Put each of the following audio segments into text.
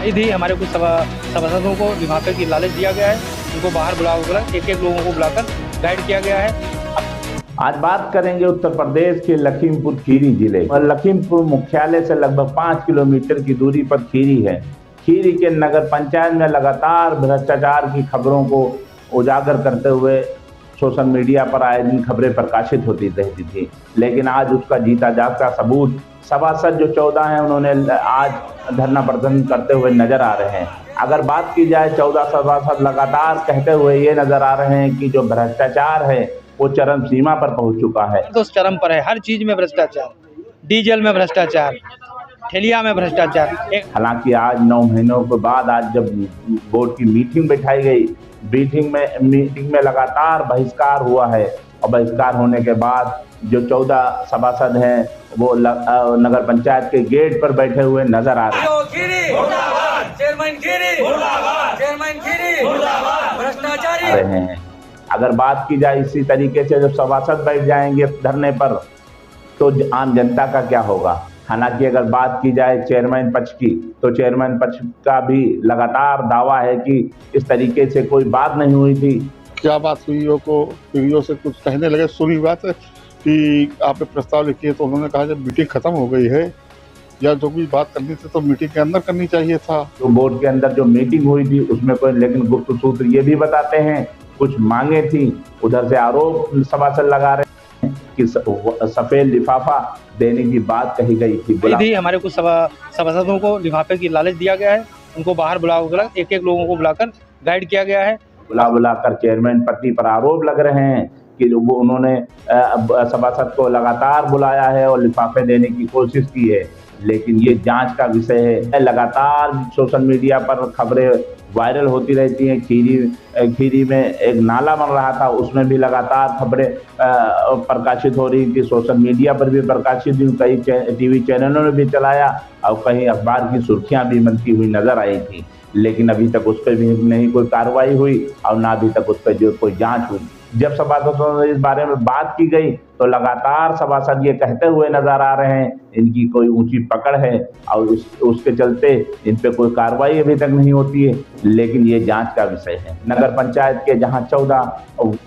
इधर हमारे कुछ सभासदों को लिफाफे की लालच दिया गया है, उनको बाहर बुलाकर एक लोगों को बुलाकर गाइड किया गया है। आज बात करेंगे उत्तर प्रदेश के लखीमपुर खीरी जिले और लखीमपुर मुख्यालय से लगभग 5 किलोमीटर की दूरी पर खीरी है। खीरी के नगर पंचायत में लगातार भ्रष्टाचार की खबरों को उजागर करते हुए सोशल मीडिया पर आए दिन खबरें प्रकाशित होती रहती थी, लेकिन आज उसका जीता जागता सबूत सभासद जो 14 हैं उन्होंने आज धरना प्रदर्शन करते हुए नजर आ रहे हैं। अगर बात की जाए 14 सभासद लगातार कहते हुए ये नजर आ रहे हैं कि जो भ्रष्टाचार है वो चरम सीमा पर पहुंच चुका है। तो चरम पर है, हर चीज में भ्रष्टाचार, डीजल में भ्रष्टाचार, ठेलिया में भ्रष्टाचार। हालांकि आज 9 महीनों के बाद आज जब बोर्ड की मीटिंग बैठाई गई, मीटिंग में लगातार बहिष्कार हुआ है और बहिष्कार होने के बाद जो 14 सभासद हैं वो नगर पंचायत के गेट पर बैठे हुए नजर आ रहे हैं। अगर बात की जाए इसी तरीके से जब सभासद बैठ जाएंगे धरने पर तो आम जनता का क्या होगा। हालांकि अगर बात की जाए चेयरमैन पक्ष की तो चेयरमैन पक्ष का भी लगातार दावा है कि इस तरीके से कोई बात नहीं हुई थी। क्या बात सीईओ से कुछ कहने लगे, सुनी बात है कि आपने प्रस्ताव लिखी है, तो उन्होंने कहा जब मीटिंग खत्म हो गई है या जो भी बात करनी थी तो मीटिंग के अंदर करनी चाहिए था। तो बोर्ड के अंदर जो मीटिंग हुई थी उसमें कोई, लेकिन गुप्त सूत्र ये भी बताते हैं कुछ मांगे थी, उधर से आरोप सभासद लगा रहे हैं कि सफेद लिफाफा देने की बात कही गई थी। इधर हमारे कुछ सभासदों को लिफाफे की लालच दिया गया है, उनको बाहर बुलाकर एक लोगों को बुलाकर गाइड किया गया है। बुलाकर चेयरमैन पति पर आरोप लग रहे हैं कि वो उन्होंने सभासद को लगातार बुलाया है और लिफाफे देने की कोशिश की है, लेकिन ये जांच का विषय है। लगातार सोशल मीडिया पर खबरें वायरल होती रहती हैं। खीरी में एक नाला बन रहा था, उसमें भी लगातार खबरें प्रकाशित हो रही थी, सोशल मीडिया पर भी प्रकाशित हुई, कई टीवी चैनलों ने भी चलाया और कहीं अखबार की सुर्खियां भी बनती हुई नजर आई थी, लेकिन अभी तक उस पर भी नहीं कोई कार्रवाई हुई और ना अभी तक उस पर जो कोई जांच हुई। जब सभासदों से इस बारे में बात की गई तो लगातार सभासद ये कहते हुए नजर आ रहे हैं इनकी कोई ऊंची पकड़ है और उसके चलते इन पे कोई कार्रवाई अभी तक नहीं होती है, लेकिन ये जांच का विषय है। नगर पंचायत के जहां 14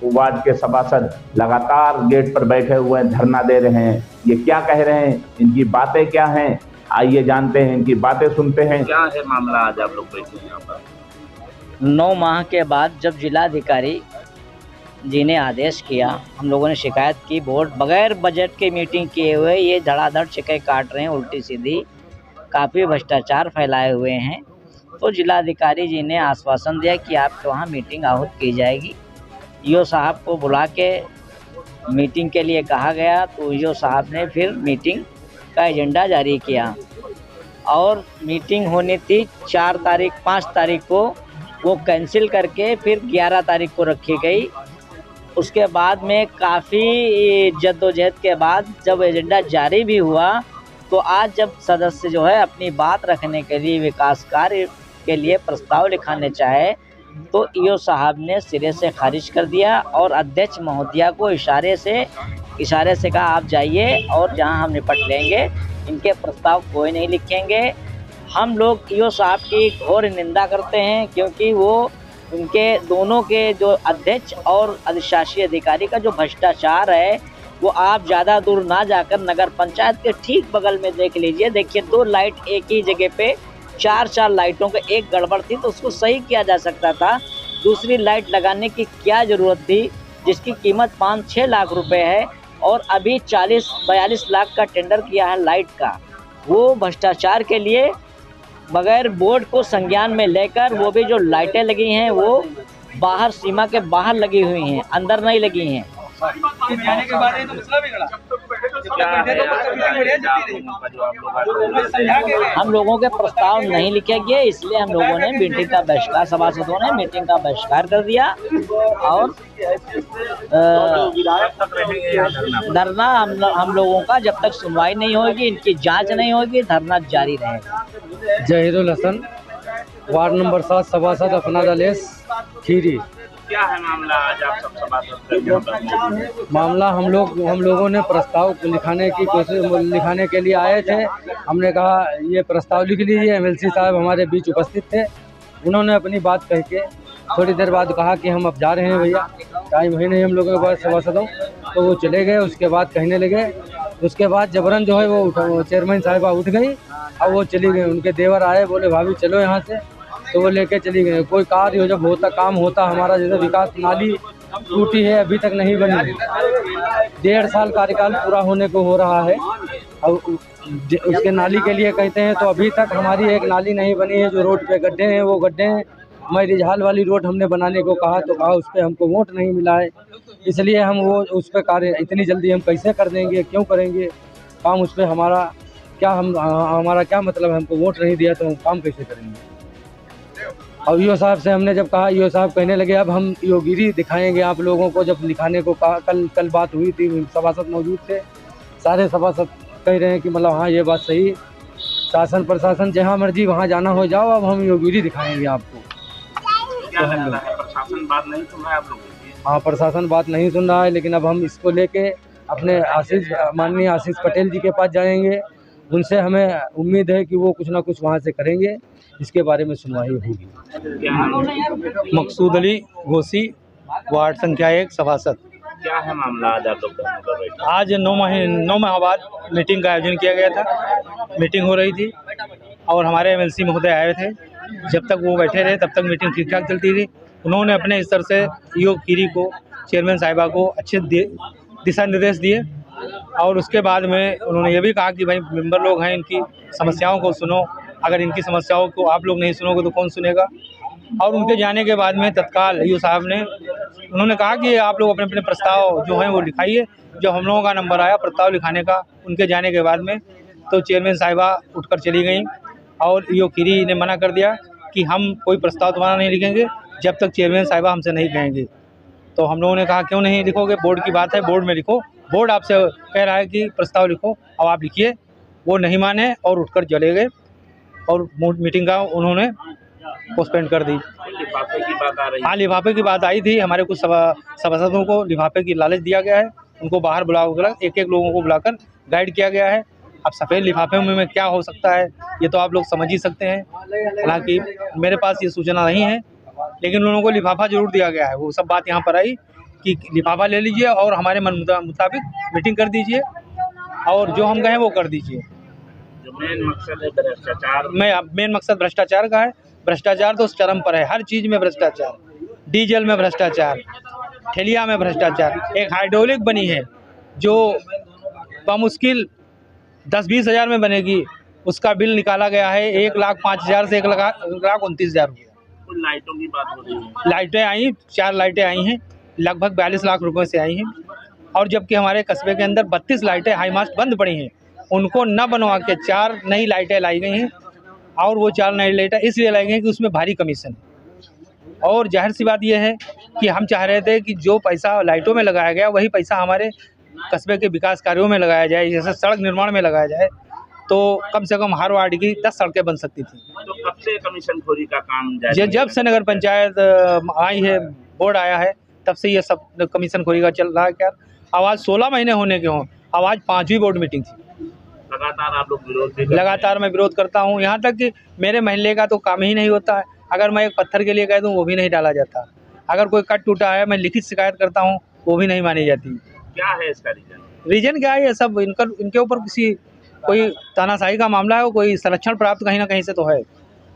वार्ड के सभासद लगातार गेट पर बैठे हुए धरना दे रहे हैं, ये क्या कह रहे हैं, इनकी बातें क्या हैं, आइए जानते हैं, इनकी बातें सुनते हैं। क्या है मामला आज आप लोग बैठे यहाँ पर? 9 माह के बाद जब जिलाधिकारी जी ने आदेश किया, हम लोगों ने शिकायत की, बोर्ड बगैर बजट के मीटिंग किए हुए ये धड़ाधड़ शिकायत काट रहे हैं, उल्टी सीधी काफ़ी भ्रष्टाचार फैलाए हुए हैं। तो जिलाधिकारी जी ने आश्वासन दिया कि आपके वहाँ मीटिंग आहूत की जाएगी। ईओ साहब को बुला के मीटिंग के लिए कहा गया, तो ईओ साहब ने फिर मीटिंग का एजेंडा जारी किया और मीटिंग होनी थी 4 तारीख 5 तारीख को, वो कैंसिल करके फिर 11 तारीख को रखी गई। उसके बाद में काफ़ी जद्दोजहद के बाद जब एजेंडा जारी भी हुआ तो आज जब सदस्य जो है अपनी बात रखने के लिए विकास कार्य के लिए प्रस्ताव लिखाने चाहे तो ईओ साहब ने सिरे से खारिज कर दिया और अध्यक्ष महोदया को इशारे से कहा आप जाइए और जहां हम निपट लेंगे, इनके प्रस्ताव कोई नहीं लिखेंगे। हम लोग ईओ साहब की घोर निंदा करते हैं क्योंकि वो उनके दोनों के जो अध्यक्ष और अधिशासी अधिकारी का जो भ्रष्टाचार है वो आप ज़्यादा दूर ना जाकर नगर पंचायत के ठीक बगल में देख लीजिए। देखिए 2 लाइट एक ही जगह पे, 4 लाइटों का एक गड़बड़ थी तो उसको सही किया जा सकता था। दूसरी लाइट लगाने की क्या ज़रूरत थी जिसकी कीमत 5-6 लाख रुपए है और अभी 40-42 लाख का टेंडर किया है लाइट का। वो भ्रष्टाचार के लिए बगैर बोर्ड को संज्ञान में लेकर वो भी जो लाइटें लगी हैं वो बाहर सीमा के बाहर लगी हुई हैं, अंदर नहीं लगी हैं। हम लोगों के प्रस्ताव नहीं लिखे गए, इसलिए हम लोगों ने मीटिंग का बहिष्कार, सभासदों ने मीटिंग का बहिष्कार कर दिया और धरना हम लोगों का जब तक सुनवाई नहीं होगी, इनकी जांच नहीं होगी, धरना जारी रहेगा। जहीरुल हसन, वार्ड नंबर 7, सभासद अपना दलेस खीरी। क्या है मामला? आज आप सब सभासद मामला हम लोगों ने प्रस्ताव लिखाने के लिए आए थे। हमने कहा ये प्रस्ताव लिख लीजिए। एमएलसी साहब हमारे बीच उपस्थित थे। उन्होंने अपनी बात कह के थोड़ी देर बाद कहा कि हम अब जा रहे हैं भैया, टाइम है नहीं हम लोगों के पास सभासदों। तो वो चले गए। उसके बाद कहने लगे, उसके बाद जबरन जो है वो चेयरमैन साहिबा उठ गई और वो चली गई। उनके देवर आए, बोले भाभी चलो यहाँ से, तो वो लेके चली गई। कोई कार्य जब काम होता हमारा, जैसे विकास नाली टूटी है अभी तक नहीं बनी, 1.5 साल कार्यकाल पूरा होने को हो रहा है और उसके नाली के लिए कहते हैं तो अभी तक हमारी एक नाली नहीं बनी है। जो रोड पे गड्ढे हैं वो गड्ढे हैं। मैं रिजहाल वाली रोड हमने बनाने को कहा तो कहा उस पर हमको वोट नहीं मिला है, इसलिए हम वो उस पर कार्य इतनी जल्दी हम कैसे कर देंगे, क्यों करेंगे काम उस पर? हमारा क्या मतलब है? हमको वोट नहीं दिया तो हम काम कैसे करेंगे? और ईओ साहब से हमने जब कहा, ईओ साहब कहने लगे अब हम ईओगिरी दिखाएंगे आप लोगों को। जब लिखाने को कहा, कल बात हुई थी, सभासद मौजूद थे, सारे सभासद कह रहे हैं कि मतलब हाँ ये बात सही, शासन प्रशासन जहाँ मर्जी वहाँ जाना हो जाओ, अब हम ईओगिरी दिखाएंगे आपको। क्या लगता है प्रशासन बात नहीं सुन रहा है आप लोगों की? हाँ, प्रशासन बात नहीं सुन रहा है, लेकिन अब हम इसको लेके अपने माननीय आशीष पटेल जी के पास जाएंगे। उनसे हमें उम्मीद है कि वो कुछ ना कुछ वहाँ से करेंगे, इसके बारे में सुनवाई होगी। मकसूद अली घोसी, वार्ड संख्या 1 सभासद। क्या है मामला? आज आप लोग आज 9 माह बाद मीटिंग का आयोजन किया गया था। मीटिंग हो रही थी और हमारे एमएलसी महोदय आए थे। जब तक वो बैठे रहे तब तक मीटिंग ठीक ठाक चलती थी। उन्होंने अपने स्तर से ईओ कीरी को, चेयरमैन साहिबा को अच्छे दिशा निर्देश दिए और उसके बाद में उन्होंने ये भी कहा कि भाई मेंबर लोग हैं, इनकी समस्याओं को सुनो। अगर इनकी समस्याओं को आप लोग नहीं सुनोगे तो कौन सुनेगा? और उनके जाने के बाद में तत्काल ईओ साहब ने उन्होंने कहा कि आप लोग अपने अपने प्रस्ताव जो हैं वो लिखाइए। जो हम लोगों का नंबर आया प्रस्ताव लिखाने का, उनके जाने के बाद में तो चेयरमैन साहिबा उठकर चली गई और ईओ कीरी ने मना कर दिया कि हम कोई प्रस्ताव तुम्हारा नहीं लिखेंगे जब तक चेयरमैन साहिबा हमसे नहीं कहेंगे। तो हम लोगों ने कहा क्यों नहीं लिखोगे, बोर्ड की बात है, बोर्ड में लिखो। बोर्ड आपसे कह रहा है कि प्रस्ताव लिखो, अब आप लिखिए। वो नहीं माने और उठकर चले गए और मीटिंग का उन्होंने पोस्टपोन कर दी। लिफाफे की बात आ रही है। हाँ, लिफाफे की बात आई थी। हमारे कुछ सभासदों को लिफाफे की लालच दिया गया है। उनको बाहर बुलाकर एक लोगों को बुलाकर गाइड किया गया है। अब सफ़ेद लिफाफे में क्या हो सकता है ये तो आप लोग समझ ही सकते हैं। हालांकि मेरे पास ये सूचना नहीं है, लेकिन उन लोगों को लिफाफा जरूर दिया गया है। वो सब बात यहाँ पर आई कि लिफाफा ले लीजिए और हमारे मन मुताबिक मीटिंग कर दीजिए और जो हम कहें वो कर दीजिए। जो मेन मकसद है भ्रष्टाचार, मेन मकसद भ्रष्टाचार का है। भ्रष्टाचार तो चरम पर है, हर चीज़ में भ्रष्टाचार। डीजल में भ्रष्टाचार, ठेलिया में भ्रष्टाचार। एक हाइड्रोलिक बनी है जो बामुश्किल 10-20 हज़ार में बनेगी, उसका बिल निकाला गया है 1,05,000 से 1,29,000 रुपये। लाइटों की बात हो रही है। लाइटें आई, 4 लाइटें आई हैं, लगभग 42 लाख रुपए से आई हैं। और जबकि हमारे कस्बे के अंदर 32 लाइटें हाई मास्ट बंद पड़ी हैं, उनको न बनवा के 4 नई लाइटें लाई गई हैं। और वो 4 नई लाइटें इसलिए लाई गई हैं कि उसमें भारी कमीशन है। और जाहिर सी बात यह है कि हम चाह रहे थे कि जो पैसा लाइटों में लगाया गया वही पैसा हमारे कस्बे के विकास कार्यों में लगाया जाए। जैसे सड़क निर्माण में लगाया जाए तो कम से कम हर वार्ड की 10 सड़कें बन सकती थी। तो कब से कमीशन खोरी का काम जारी है? जब से नगर पंचायत आई है, बोर्ड आया है, तब से ये सब कमीशन खोरी का चल रहा है। क्या अब आज 16 महीने होने के हों, अब आज 5वीं बोर्ड मीटिंग थी। लगातार आप लोग विरोध भी करते हैं? लगातार मैं विरोध करता हूँ, यहाँ तक कि मेरे महल्ले का तो काम ही नहीं होता है। अगर मैं एक पत्थर के लिए कह दूँ वो भी नहीं डाला जाता। अगर कोई कट टूटा है मैं लिखित शिकायत करता हूँ वो भी नहीं मानी जाती। क्या है इसका रीजन क्या है? ये सब इनके ऊपर कोई तानाशाही का मामला है, कोई संरक्षण प्राप्त कहीं ना कहीं से तो है।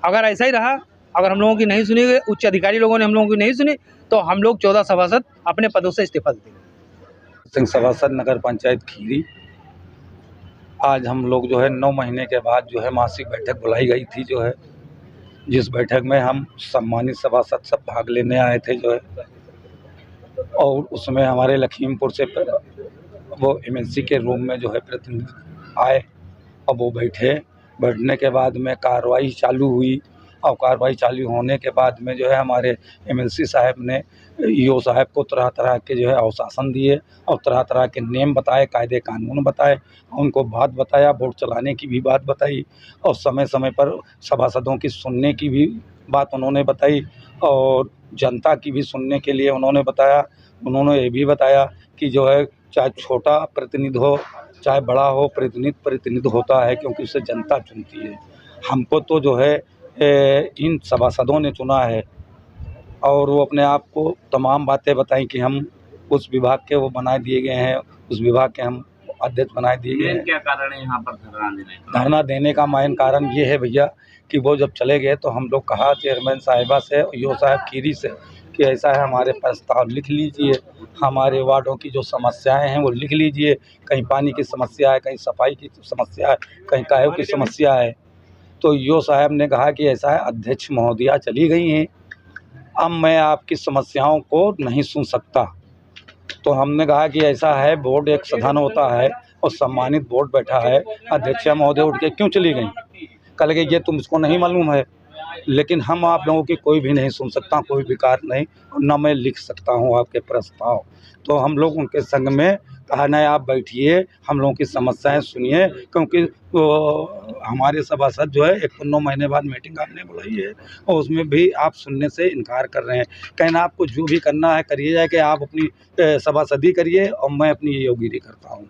अगर ऐसा ही रहा, अगर हम लोगों की नहीं सुनी, उच्च अधिकारी लोगों ने हम लोगों की नहीं सुनी, तो हम लोग 14 सभासद अपने पदों से इस्तीफा देंगे। सिंह सभासद नगर पंचायत खीरी। आज हम लोग जो है 9 महीने के बाद जो है मासिक बैठक बुलाई गई थी, जो है जिस बैठक में हम सम्मानित सभासद सब भाग लेने आए थे जो है। और उसमें हमारे लखीमपुर से वो एमएलसी के रूम में जो है प्रतिनिधि आए। अब वो बैठने के बाद में कार्रवाई चालू हुई और कार्रवाई चालू होने के बाद में जो है हमारे एमएलसी साहब ने ईओ साहब को तरह तरह के जो है अवशासन दिए और तरह तरह के नियम बताए, कायदे कानून बताए, उनको बात बताया, वोट चलाने की भी बात बताई और समय समय पर सभासदों की सुनने की भी बात उन्होंने बताई। और जनता की भी सुनने के लिए उन्होंने बताया। उन्होंने ये भी बताया कि जो है चाहे छोटा प्रतिनिधि हो चाहे बड़ा हो, प्रतिनिधि होता है क्योंकि उसे जनता चुनती है। हमको तो जो है इन सभासदों ने चुना है और वो अपने आप को तमाम बातें बताई कि हम उस विभाग के वो बनाए दिए गए हैं, उस विभाग के हम अध्यक्ष बनाए दिए गए हैं। क्या कारण है यहाँ पर धरना देने का मेन कारण ये है भैया कि वो जब चले गए तो हम लोग कहा चेयरमैन साहिबा से और यो साहब खीरी से कि ऐसा है, हमारे प्रस्ताव लिख लीजिए, हमारे वार्डों की जो समस्याएं हैं वो लिख लीजिए। कहीं पानी की समस्या है, कहीं सफाई की समस्या है, कहीं कायों की समस्या है। तो यो साहब ने कहा कि ऐसा है, अध्यक्ष महोदया चली गई हैं, अब मैं आपकी समस्याओं को नहीं सुन सकता। तो हमने कहा कि ऐसा है, बोर्ड एक सदन होता है और सम्मानित बोर्ड बैठा है, अध्यक्ष महोदय उठ के क्यों चली गई? कल के ये तुमको नहीं मालूम है, लेकिन हम आप लोगों की कोई भी नहीं सुन सकता, कोई भी कार्य नहीं, और न मैं लिख सकता हूँ आपके प्रस्ताव। तो हम लोग उनके संग में कहा नहीं, आप बैठिए, हम लोगों की समस्याएं सुनिए, क्योंकि हमारे सभासद जो है 1 तो 9 महीने बाद मीटिंग आपने बुलाई है और उसमें भी आप सुनने से इनकार कर रहे हैं। कहना आपको जो भी करना है करिए, जाए कि आप अपनी सभासदी करिए और मैं अपनी योगिरी करता हूँ,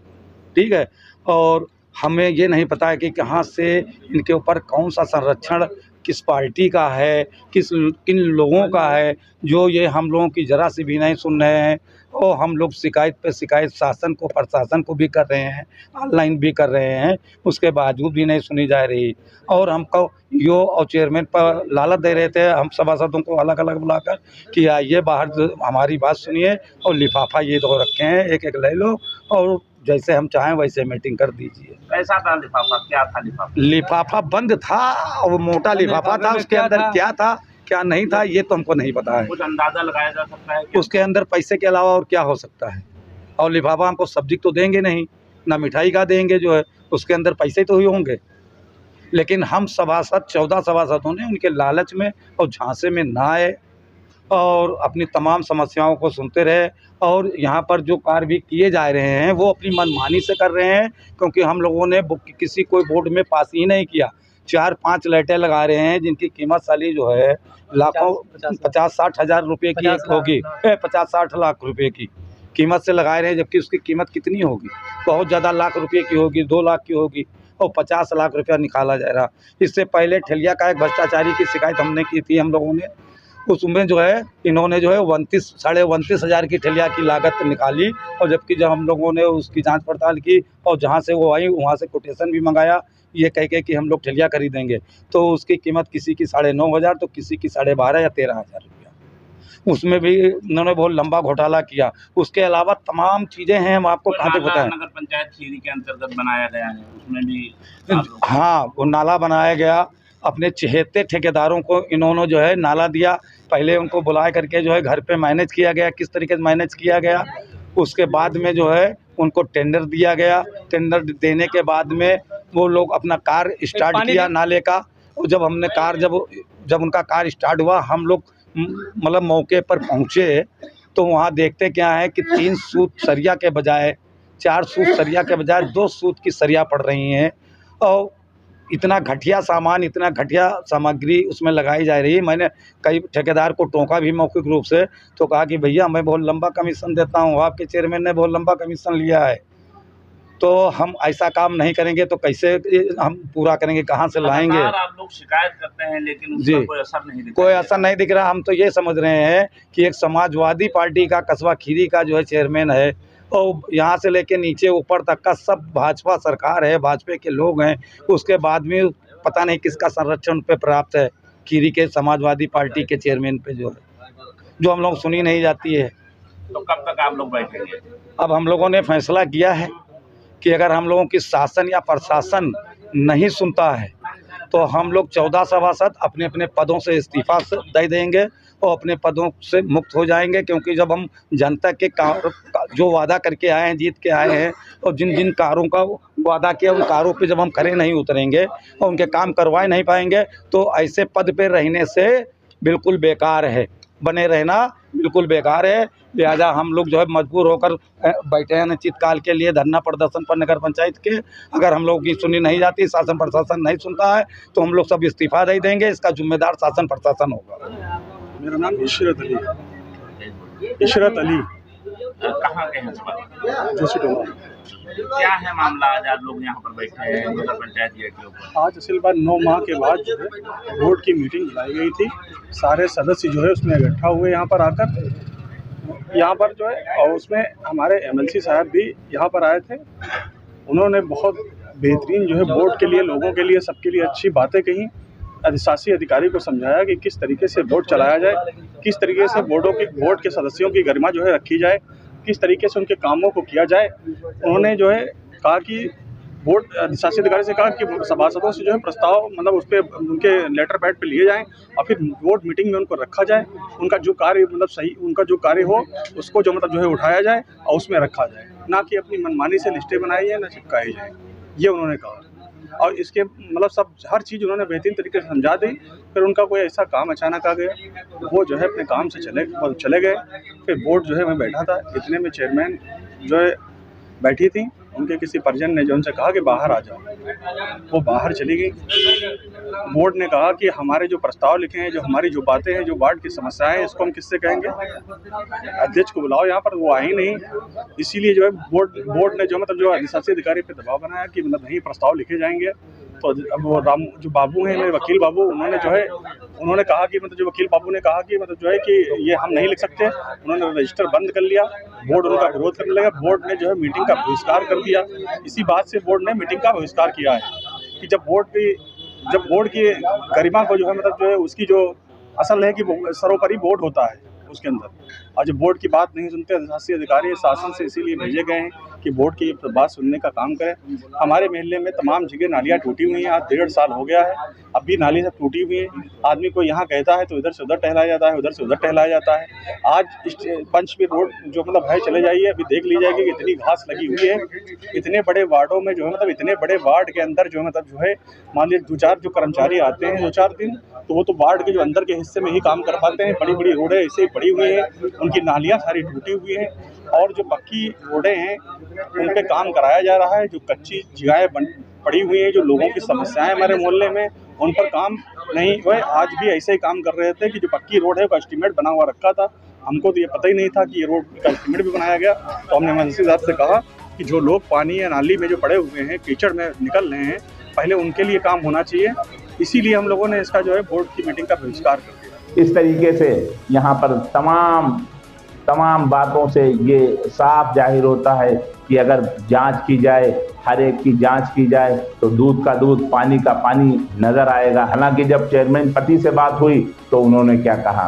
ठीक है। और हमें ये नहीं पता है कि कहाँ से इनके ऊपर कौन सा संरक्षण किस पार्टी का है, किन लोगों का है, जो ये हम लोगों की ज़रा सी भी नहीं सुन रहे हैं। और हम लोग शिकायत पे शिकायत शासन को, प्रशासन को भी कर रहे हैं, ऑनलाइन भी कर रहे हैं, उसके बावजूद भी नहीं सुनी जा रही। और हमको यो और चेयरमैन पर लालच दे रहे थे हम सभासदों को अलग अलग बुलाकर कि आइए बाहर हमारी बात सुनिए और लिफाफा ये दो रखे हैं, एक एक ले लो और जैसे हम चाहें वैसे मीटिंग कर दीजिए। कैसा था लिफाफा, क्या था लिफाफा? लिफाफा बंद था और मोटा लिफाफा था, उसके अंदर क्या था क्या नहीं था ये तो हमको नहीं पता है। कुछ अंदाजा लगाया जा सकता है उसके अंदर पैसे के अलावा और क्या हो सकता है? और लिफाफा हमको सब्जी तो देंगे नहीं, ना मिठाई का देंगे, जो है उसके अंदर पैसे तो ही होंगे। लेकिन हम सभासद 14 सभासदों ने उनके लालच में और झांसे में ना आए और अपनी तमाम समस्याओं को सुनते रहे। और यहाँ पर जो कार्य भी किए जा रहे हैं वो अपनी मनमानी से कर रहे हैं, क्योंकि हम लोगों ने किसी कोई बोर्ड में पास ही नहीं किया। 4-5 लाइटें लगा रहे हैं जिनकी कीमत साली जो है लाखों 50-60 हज़ार रुपये की होगी, 50-60 लाख रुपए की कीमत से लगा रहे हैं, जबकि उसकी कीमत कितनी होगी? बहुत ज़्यादा लाख रुपये की होगी, 2 लाख की होगी और 50 लाख रुपया निकाला जा रहा। इससे पहले ठेलिया का एक भ्रष्टाचारी की शिकायत हमने की थी हम लोगों ने, उसमें जो है इन्होंने जो है 29 हज़ार की ठेलिया की लागत निकाली, और जबकि जब हम लोगों ने उसकी जांच पड़ताल की और जहां से वो आई वहां से कोटेशन भी मंगाया ये कह के कि हम लोग ठेलिया खरीदेंगे, तो उसकी कीमत किसी की 9,500 तो किसी की 12,500 या 13,000 रुपया। उसमें भी उन्होंने बहुत लंबा घोटाला किया। उसके अलावा तमाम चीज़ें हैं, हम आपको कहाँ तक बताएं। नगर पंचायत खीरी के अंतर्गत बनाया गया है, उसमें भी हाँ वो नाला बनाया गया। अपने चहेते ठेकेदारों को इन्होंने जो है नाला दिया, पहले उनको बुला करके जो है घर पे मैनेज किया गया, किस तरीके से मैनेज किया गया। उसके बाद में जो है उनको टेंडर दिया गया, टेंडर देने के बाद में वो लोग अपना कार्य स्टार्ट किया नाले का। और जब हमने कार्य जब उनका कार्य स्टार्ट हुआ, हम लोग मतलब मौके पर पहुँचे तो वहाँ देखते क्या है कि 3 सूत सरिया के बजाय 4 सूत सरिया के बजाय 2 सूत की सरिया पड़ रही हैं और इतना घटिया सामान, इतना घटिया सामग्री उसमें लगाई जा रही है। मैंने कई ठेकेदार को टोका भी मौखिक रूप से, तो कहा कि भैया मैं बहुत लंबा कमीशन देता हूँ, आपके चेयरमैन ने बहुत लंबा कमीशन लिया है, तो हम ऐसा काम नहीं करेंगे तो कैसे हम पूरा करेंगे, कहाँ से लाएंगे। आप लोग शिकायत करते हैं लेकिन उसका कोई असर नहीं दिख रहा। कोई असर नहीं दिख रहा। हम तो ये समझ रहे हैं कि एक समाजवादी पार्टी का कस्बा खीरी का जो है चेयरमैन है और यहाँ से लेके नीचे ऊपर तक का सब भाजपा सरकार है, भाजपा के लोग हैं। उसके बाद में पता नहीं किसका संरक्षण पे प्राप्त है खीरी के समाजवादी पार्टी के चेयरमैन पे, जो हम लोग सुनी नहीं जाती है। तो कब तक आप लोग बैठेंगे? अब हम लोगों ने फैसला किया है कि अगर हम लोगों की शासन या प्रशासन नहीं सुनता है तो हम लोग 14 सभासद अपने अपने पदों से इस्तीफा दे देंगे और अपने पदों से मुक्त हो जाएंगे। क्योंकि जब हम जनता के जो वादा करके आए हैं, जीत के आए हैं, और जिन जिन कारों का वादा किया उन कारों पे जब हम खड़े नहीं उतरेंगे और उनके काम करवाए नहीं पाएंगे तो ऐसे पद पे रहने से बिल्कुल बेकार है, बने रहना बिल्कुल बेकार है। लिहाजा हम लोग जो है मजबूर होकर बैठे हैं अनिश्चितकाल के लिए धरना प्रदर्शन पर नगर पंचायत के। अगर हम लोग की सुनी नहीं जाती, शासन प्रशासन नहीं सुनता है तो हम लोग सब इस्तीफा दे देंगे। इसका जिम्मेदार शासन प्रशासन होगा। मेरा नाम इशरत अली है। इशरत अली कहाँ के हैं सवाल? जोशी टोला। क्या है मामला? आज लोग यहाँ पर बैठे हैं नगर पंचायत गेट के ऊपर। आज असल बात 9 माह के बाद जो है बोर्ड की मीटिंग बुलाई गई थी। सारे सदस्य जो है उसमें इकट्ठा हुए यहाँ पर आकर, यहाँ पर जो है, और उसमें हमारे एमएलसी साहब भी यहाँ पर आए थे। उन्होंने बहुत बेहतरीन जो है बोर्ड के लिए, लोगों के लिए, सबके लिए अच्छी बातें कही। अधिशासी अधिकारी को समझाया कि किस तरीके से बोर्ड चलाया जाए, किस तरीके से बोर्ड के सदस्यों की गरिमा जो है रखी जाए, किस तरीके से उनके कामों को किया जाए। उन्होंने जो है कहा कि बोर्ड अधिशासी अधिकारी से कहा कि सभासदों से जो है प्रस्ताव मतलब उस पर उनके लेटर पैड पे लिए जाएं और फिर बोर्ड मीटिंग में उनको रखा जाए। उनका जो कार्य मतलब सही, उनका जो कार्य हो उसको जो मतलब जो है उठाया जाए और उसमें रखा जाए, ना कि अपनी मनमानी से लिस्टें बनाई जाए, ना चिपकाई जाए। ये उन्होंने कहा और इसके मतलब सब हर चीज़ उन्होंने बेहतरीन तरीके से समझा दी। फिर उनका कोई ऐसा काम अचानक आ गया, वो जो है अपने काम से चले गए। फिर बोर्ड जो है मैं बैठा था, इतने में चेयरमैन जो है बैठी थी, उनके किसी परिजन ने जो उनसे कहा कि बाहर आ जाओ। वो बाहर चली गई। बोर्ड ने कहा कि हमारे जो प्रस्ताव लिखे हैं, जो हमारी जो बातें हैं, जो वार्ड की समस्याएं हैं, इसको हम किससे कहेंगे? अध्यक्ष को बुलाओ यहाँ पर। वो आई नहीं, इसीलिए जो है बोर्ड ने जो मतलब जो अधिशासी अधिकारी पे दबाव बनाया कि मतलब नहीं प्रस्ताव लिखे जाएंगे। तो अब वो जो बाबू हैं, मेरे वकील बाबू, उन्होंने कहा कि मतलब जो वकील बाबू ने कहा कि मतलब जो है कि ये हम नहीं लिख सकते। उन्होंने रजिस्टर बंद कर लिया। बोर्ड उनका विरोध करने लगा। बोर्ड ने जो है मीटिंग का बहिष्कार कर दिया। इसी बात से बोर्ड ने मीटिंग का बहिष्कार किया है कि जब बोर्ड की गरिमा को जो है मतलब जो है उसकी जो असल है कि सर्वोपरि बोर्ड होता है उसके अंदर, और जो बोर्ड की बात नहीं सुनते अधिशासी अधिकारी शासन से इसीलिए भेजे गए हैं कि बोर्ड की बात सुनने का काम करें। हमारे मोहल्ले में तमाम जगह नालियाँ टूटी हुई हैं। आज 1.5 साल हो गया है, अब भी नाली सब टूटी हुई है। आदमी को यहाँ कहता है तो इधर से उधर टहलाया जाता है, उधर से उधर टहलाया जाता है। आज पंचमी रोड जो मतलब है, चले जाइए, अभी देख लीजिएगा कि इतनी घास लगी हुई है। इतने बड़े वार्डों में जो है मतलब इतने बड़े वार्ड के अंदर जो है मतलब जो है मान लीजिए 2-4 जो कर्मचारी आते हैं 2-4 दिन, तो वो तो वार्ड के जो अंदर के हिस्से में ही काम कर पाते हैं। बड़ी बड़ी रोडें ऐसे ही पड़ी हुई हैं, उनकी नालियाँ सारी टूटी हुई हैं, और जो पक्की रोडें हैं उन पे काम कराया जा रहा है। जो कच्ची जगहें पड़ी हुई हैं, जो लोगों की समस्याएं हमारे मोहल्ले में, उन पर काम नहीं हुए। आज भी ऐसे ही काम कर रहे थे कि जो पक्की रोड है उसका एस्टीमेट बना हुआ रखा था। हमको तो ये पता ही नहीं था कि ये रोड का एस्टीमेट भी बनाया गया। तो हमने एमएलसी साहब से कहा कि जो लोग पानी या नाली में जो पड़े हुए हैं, कीचड़ में निकल रहे हैं, पहले उनके लिए काम होना चाहिए। इसीलिए हम लोगों ने इसका जो है बोर्ड की मीटिंग का बहिष्कार कर दिया। इस तरीके से यहाँ पर तमाम बातों से ये साफ जाहिर होता है कि अगर जांच की जाए, हर एक की जांच की जाए, तो दूध का दूध, पानी का पानी नजर आएगा। हालांकि जब चेयरमैन पति से बात हुई तो उन्होंने क्या कहा?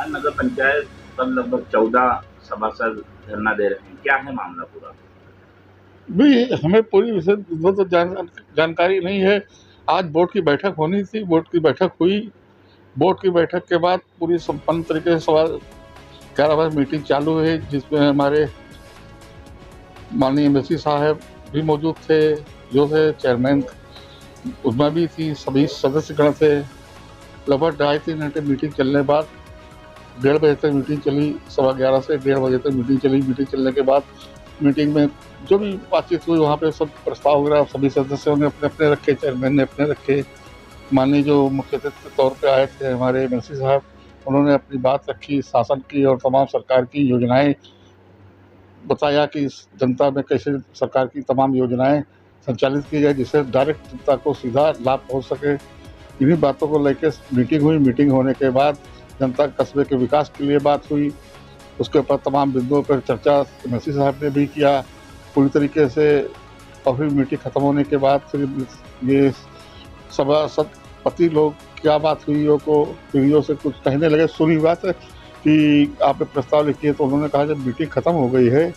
नगर पंचायत पर लगभग 14 सभासद धरना दे रहे हैं, क्या है मामला पूरा? भी हमें पूरी विषय तो जानकारी नहीं है। आज बोर्ड की बैठक होनी थी, बोर्ड की बैठक हुई। बोर्ड की बैठक के बाद पूरी संपन्न तरीके से 11 बजे मीटिंग चालू है, जिसमें हमारे माननीय एमएलसी साहब भी मौजूद थे, जो थे चेयरमैन उसमें भी थी, सभी सदस्यगण थे। लगभग 2.5-3 घंटे मीटिंग चलने बाद 1:30 बजे तक मीटिंग चली, 11:15 से 1:30 बजे तक मीटिंग चली। मीटिंग चलने के बाद मीटिंग में जो भी बातचीत हुई, वहाँ पे सब प्रस्ताव वगैरह सभी सदस्यों ने अपने अपने रखे, चेयरमैन ने अपने रखे। माननीय जो मुख्य अतिथि के तौर पे आए थे हमारे एमएलसी साहब, उन्होंने अपनी बात रखी, शासन की और तमाम सरकार की योजनाएं बताया कि इस जनता में कैसे सरकार की तमाम योजनाएं संचालित की जाए, जिससे डायरेक्ट जनता को सीधा लाभ पहुँच सके। इन्हीं बातों को लेकर मीटिंग हुई। मीटिंग होने के बाद जनता कस्बे के विकास के लिए बात हुई। उसके ऊपर तमाम बिंदुओं पर चर्चा एमएलसी साहब ने भी किया पूरी तरीके से। और फिर मीटिंग खत्म होने के बाद फिर ये सभासद पति लोग क्या बात हुई को वीडियो से कुछ कहने लगे। सुनी बात है कि आपने प्रस्ताव लिखी है, तो उन्होंने कहा जब मीटिंग खत्म हो गई है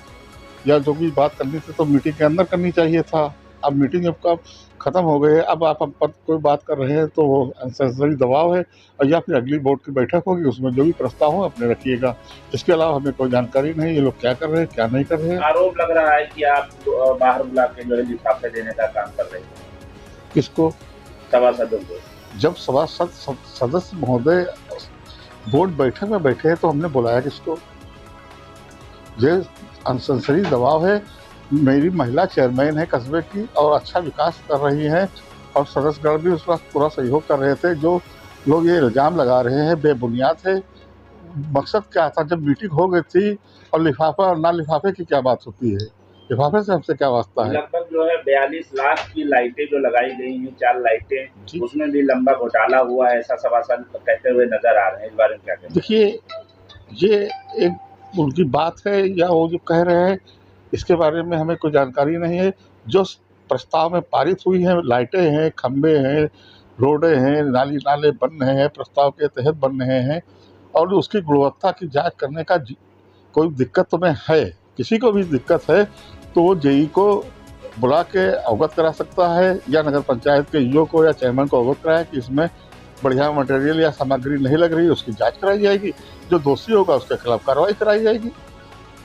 या जो भी बात करनी थी तो मीटिंग के अंदर करनी चाहिए था। अब मीटिंग जब कब खत्म हो गई है, अब आप हम पर कोई बात कर रहे हैं तो वो अनसेसरी दबाव है, और या फिर अगली बोर्ड की बैठक होगी, उसमें जो भी प्रस्ताव हो अपने रखिएगा। इसके अलावा हमें कोई जानकारी नहीं ये लोग क्या कर रहे हैं क्या नहीं कर रहे हैं। आरोप लग रहा है कि आप बाहर बुला के जो है लिफाफे देने का काम कर रहे हैं। किसको? सभासदों को। जब सभासद सदस्य महोदय बोर्ड बैठक में बैठे हैं तो हमने बुलाया किसको? ये अनसेसरी दबाव है। मेरी महिला चेयरमैन है कस्बे की और अच्छा विकास कर रही है, और सदस्यगण भी उस वक्त पूरा सहयोग कर रहे थे। जो लोग ये इल्ज़ाम लगा रहे हैं बेबुनियाद है। मकसद क्या था, जब मीटिंग हो गई थी और लिफाफा और ना लिफाफे की क्या बात होती है, लिफाफे से हमसे क्या वास्ता है। लगभग जो है 42 लाख की लाइटें जो लगाई गई हैं, 4 लाइटें, उसमें भी लंबा घोटाला हुआ है, ऐसा सभासद कहते हुए नजर आ रहे हैं। इस बारे में क्या कहें? देखिए, ये एक उनकी बात है या वो जो कह रहे हैं, इसके बारे में हमें कोई जानकारी नहीं है। जो प्रस्ताव में पारित हुई हैं, लाइटें हैं, खंबे हैं, रोडें हैं, नाले बन रहे हैं, प्रस्ताव के तहत बन रहे हैं, और उसकी गुणवत्ता की जांच करने का कोई दिक्कत तुम्हें है, किसी को भी दिक्कत है तो वो जेई को बुला के अवगत करा सकता है, या नगर पंचायत के ईओ को या चेयरमैन को अवगत कराए कि इसमें बढ़िया मटेरियल या सामग्री नहीं लग रही, उसकी जांच कराई जाएगी। जो दोषी होगा उसके खिलाफ कार्रवाई कराई जाएगी।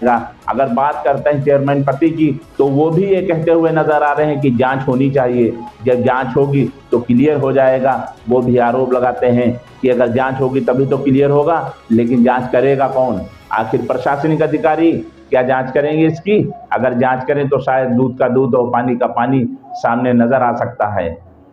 अगर बात करते हैं चेयरमैन पति की, तो वो भी ये कहते हुए नजर आ रहे हैं कि जांच होनी चाहिए, जब जांच होगी तो क्लियर हो जाएगा। वो भी आरोप लगाते हैं कि अगर जांच होगी तभी तो क्लियर होगा, लेकिन जांच करेगा कौन? आखिर प्रशासनिक अधिकारी क्या जांच करेंगे इसकी? अगर जांच करें तो शायद दूध का दूध और पानी का पानी सामने नजर आ सकता है।